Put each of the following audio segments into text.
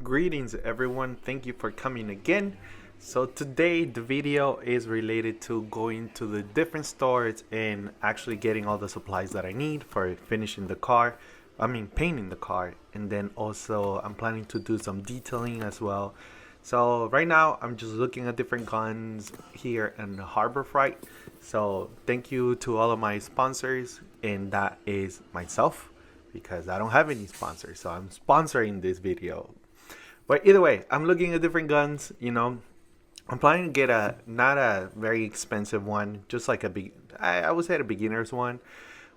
Greetings everyone, thank you for coming again. So today the video is related to going to the different stores and actually getting all the supplies that I need for finishing the car. Painting the car, and then also I'm planning to do some detailing as well. So right now I'm just looking at different guns here in the Harbor Freight. So thank you to all of my sponsors, and that is myself because I don't have any sponsors. So I'm sponsoring this video. But either way, I'm looking at different guns. I'm planning to get a not a very expensive one, just like I would say a beginner's one.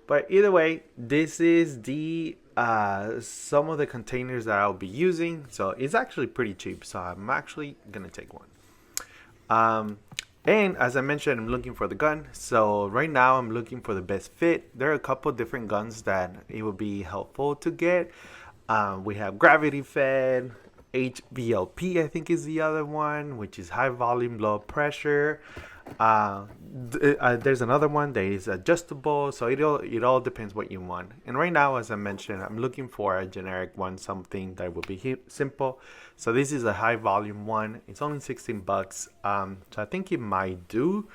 But either way, this is the some of the containers that I'll be using. So it's actually pretty cheap. So I'm actually gonna take one. Um, and as I mentioned, I'm looking for the gun. So right now I'm looking for the best fit. There are a couple different guns that it would be helpful to get. We have gravity fed, HVLP, I think is the other one, which is high volume, low pressure. There's another one that is adjustable, so it all depends what you want. And right now, as I mentioned, I'm looking for a generic one, something that will be simple. So this is a high volume one. It's only 16 bucks. So I think it might do.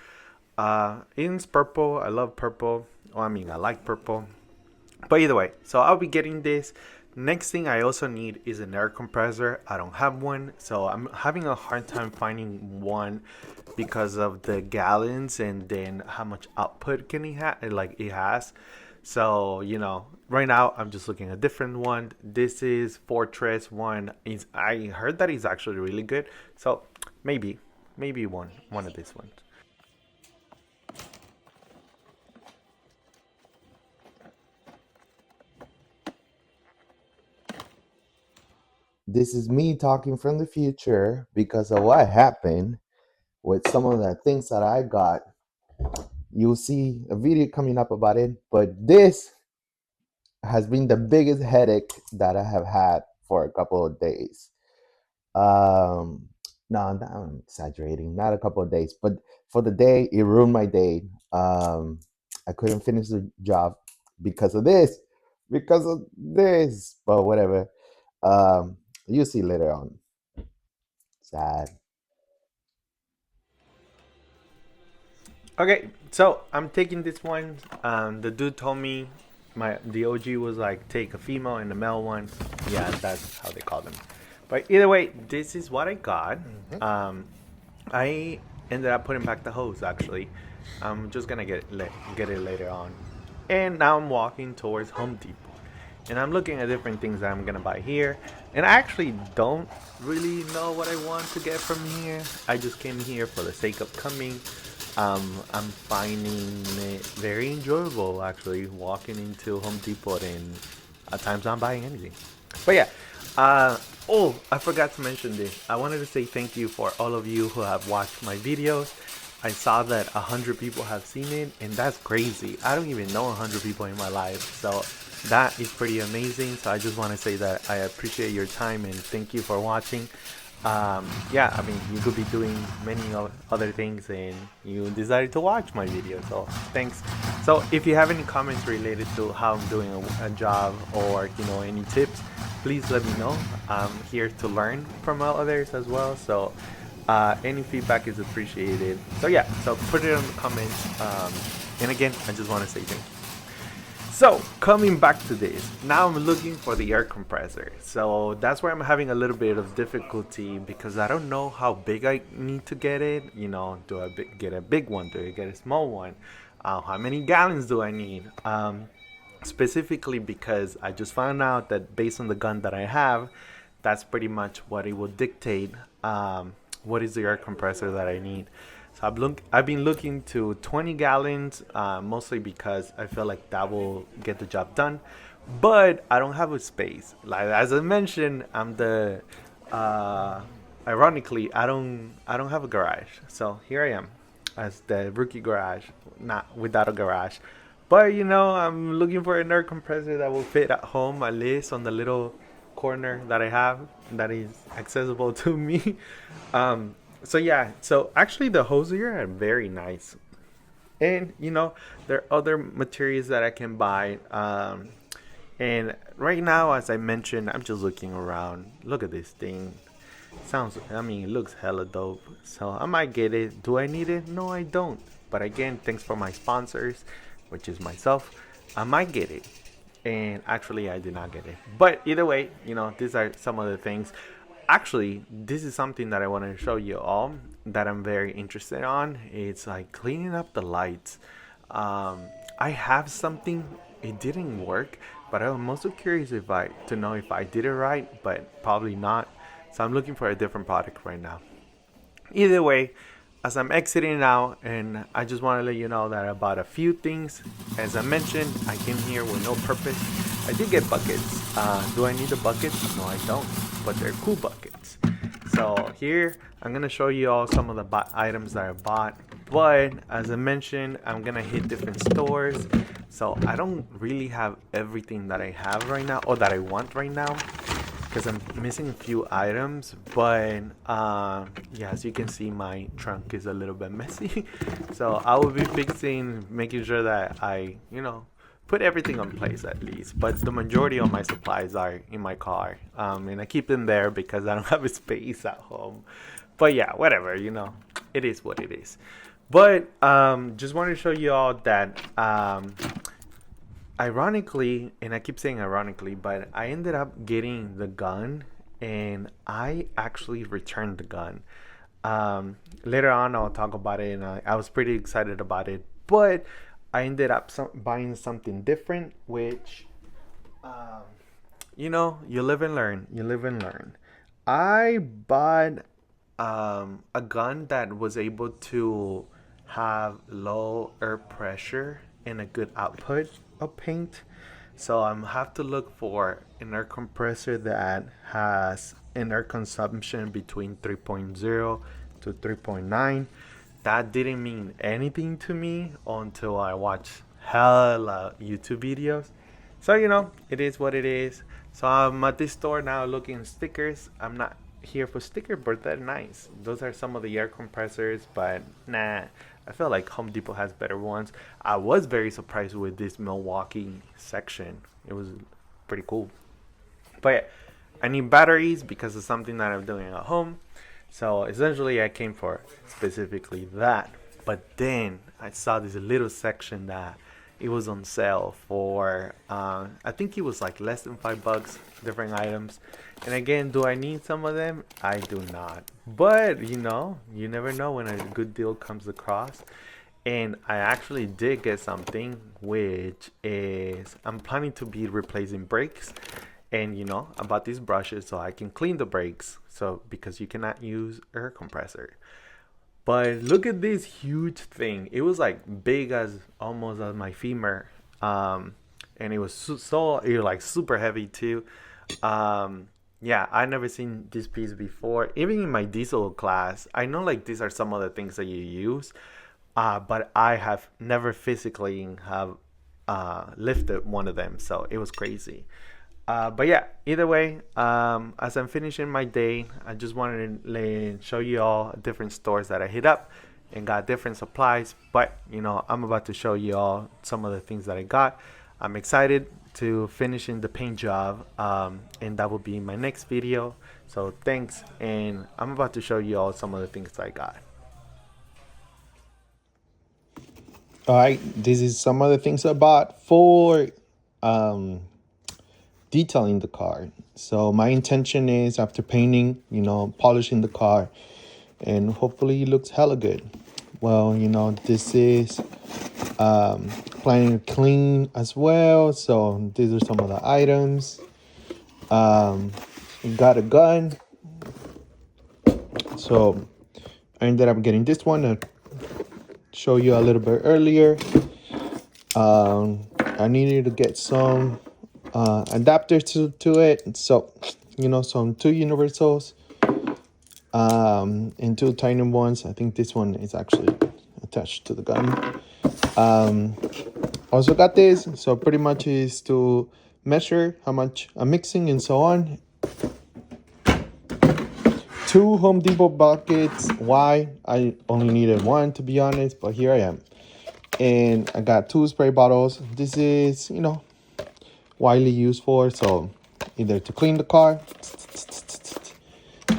It's purple. I love purple. I like purple. But either way, so I'll be getting this. Next thing I also need is an air compressor. I don't have one, so I'm having a hard time finding one because of the gallons and then how much output can it has. So, right now I'm just looking at a different one. This is Fortress one. I heard that it's actually really good. So maybe one of these ones. This is me talking from the future because of what happened with some of the things that I got. You'll see a video coming up about it, but this has been the biggest headache that I have had for a couple of days. Um, no, I'm exaggerating, not a couple of days, but for the day, it ruined my day. I couldn't finish the job because of this, because of this, but whatever. Um, you'll see later on. Sad. Okay, so I'm taking this one. The dude told me the OG was like take a female and a male one. Yeah, that's how they call them. But either way, this is what I got. Um, I ended up putting back the hose actually. I'm just gonna get it later on. And now I'm walking towards Home Depot. And I'm looking at different things that I'm gonna buy here. And I actually don't really know what I want to get from here. I just came here for the sake of coming. I'm finding it very enjoyable actually walking into Home Depot, and at times I'm buying anything. But yeah, I forgot to mention this. I wanted to say thank you for all of you who have watched my videos. I saw that 100 people have seen it, and that's crazy. I don't even know 100 people in my life, so that is pretty amazing. So I just want to say that I appreciate your time and thank you for watching. Yeah, you could be doing many other things and you decided to watch my video, so thanks. So if you have any comments related to how I'm doing a job, or any tips, please let me know. I'm here to learn from others as well, so any feedback is appreciated. So yeah, so put it in the comments. And again, I just want to say thank you. So, coming back to this, now I'm looking for the air compressor. So, that's where I'm having a little bit of difficulty because I don't know how big I need to get it. Do I get a big one? Do I get a small one? How many gallons do I need? Specifically because I just found out that based on the gun that I have, that's pretty much what it will dictate what is the air compressor that I need. So I've been looking to 20 gallons, mostly because I feel like that will get the job done. But I don't have a space. Like as I mentioned, uh, ironically, I don't have a garage. So here I am, as the rookie garage, not without a garage. But I'm looking for an air compressor that will fit at home, at least on the little corner that I have that is accessible to me. So yeah, so actually the hosier are very nice, and there are other materials that I can buy. And right now, as I mentioned, I'm just looking around. Look at this thing. It looks hella dope. So I might get it. Do I need it? No, I don't. But again, thanks for my sponsors, which is myself. I might get it. And actually, I did not get it. But either way, these are some of the things. Actually, this is something that I want to show you all that I'm very interested on. It's like cleaning up the lights. Um, I have something. It didn't work, but I'm also curious to know if I did it right, but probably not. So I'm looking for a different product right now. Either way, as I'm exiting now, and I just want to let you know that I bought a few things. As I mentioned, I came here with no purpose. I did get buckets. Do I need the buckets? No, I don't. But they're cool buckets. So here, I'm gonna show you all some of the items that I bought. But as I mentioned, I'm gonna hit different stores. So I don't really have everything that I have right now or that I want right now, because I'm missing a few items. But yeah, as you can see, my trunk is a little bit messy. So I will be making sure that I, put everything on place at least. But the majority of my supplies are in my car, and I keep them there because I don't have a space at home. But yeah, whatever, it is what it is. But just wanted to show you all that ironically, and I keep saying ironically, but I ended up getting the gun, and I actually returned the gun. Later on, I'll talk about it, and I was pretty excited about it. But I ended up buying something different, which, you live and learn. You live and learn. I bought a gun that was able to have low air pressure and a good output of paint. So I'm have to look for an air compressor that has an air consumption between 3.0 to 3.9. That didn't mean anything to me until I watched hella YouTube videos. So it is what it is. So I'm at this store now looking at stickers. I'm not here for stickers, but they're nice. Those are some of the air compressors, but nah. I feel like Home Depot has better ones. I was very surprised with this Milwaukee section. It was pretty cool. But yeah, I need batteries because it's something that I'm doing at home. So essentially, I came for specifically that. But then I saw this little section that it was on sale for, I think it was like less than $5, different items. And again, do I need some of them? I do not. But, you never know when a good deal comes across. And I actually did get something, which is I'm planning to be replacing brakes. And, I bought these brushes so I can clean the brakes. So, because you cannot use air compressor. But look at this huge thing. It was like big as almost as my femur. And it was it was like super heavy too. Yeah, I never seen this piece before. Even in my diesel class, I know like these are some of the things that you use. But I have never physically have lifted one of them. So it was crazy. But yeah, either way, as I'm finishing my day, I just wanted to show you all different stores that I hit up and got different supplies. But, I'm about to show you all some of the things that I got. I'm excited to finishing the paint job, and that will be my next video. So thanks, and I'm about to show you all some of the things I got. All right, this is some of the things I bought for detailing the car. So my intention is after painting, polishing the car, and hopefully it looks hella good. Well, this is planning to clean as well. So these are some of the items. Got a gun. So I ended up getting this one to show you a little bit earlier. I needed to get some adapters to it. So, some 2 universals and 2 tiny ones. I think this one is actually attached to the gun. Also got this. So pretty much is to measure how much I'm mixing and so on. 2 Home Depot buckets. Why? I only needed 1 to be honest, but here I am. And I got 2 spray bottles. This is, widely used for. So either to clean the car,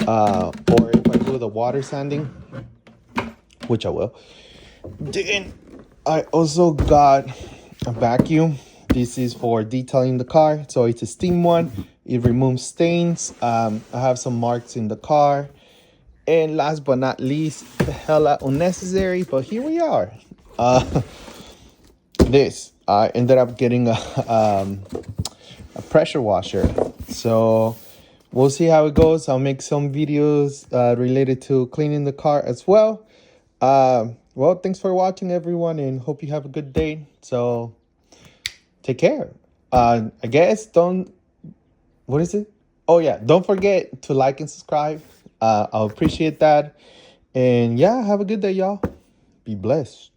or if I do the water sanding, which I will. Then I also got a vacuum. This is for detailing the car. So it's a steam one. It removes stains. I have some marks in the car. And last but not least, hella unnecessary, but here we are. This I ended up getting a pressure washer. So we'll see how it goes. I'll make some videos related to cleaning the car as well. Well, thanks for watching, everyone, and hope you have a good day. So take care. I guess don't. What is it? Oh yeah, don't forget to like and subscribe. I'll appreciate that. And yeah, have a good day, y'all. Be blessed.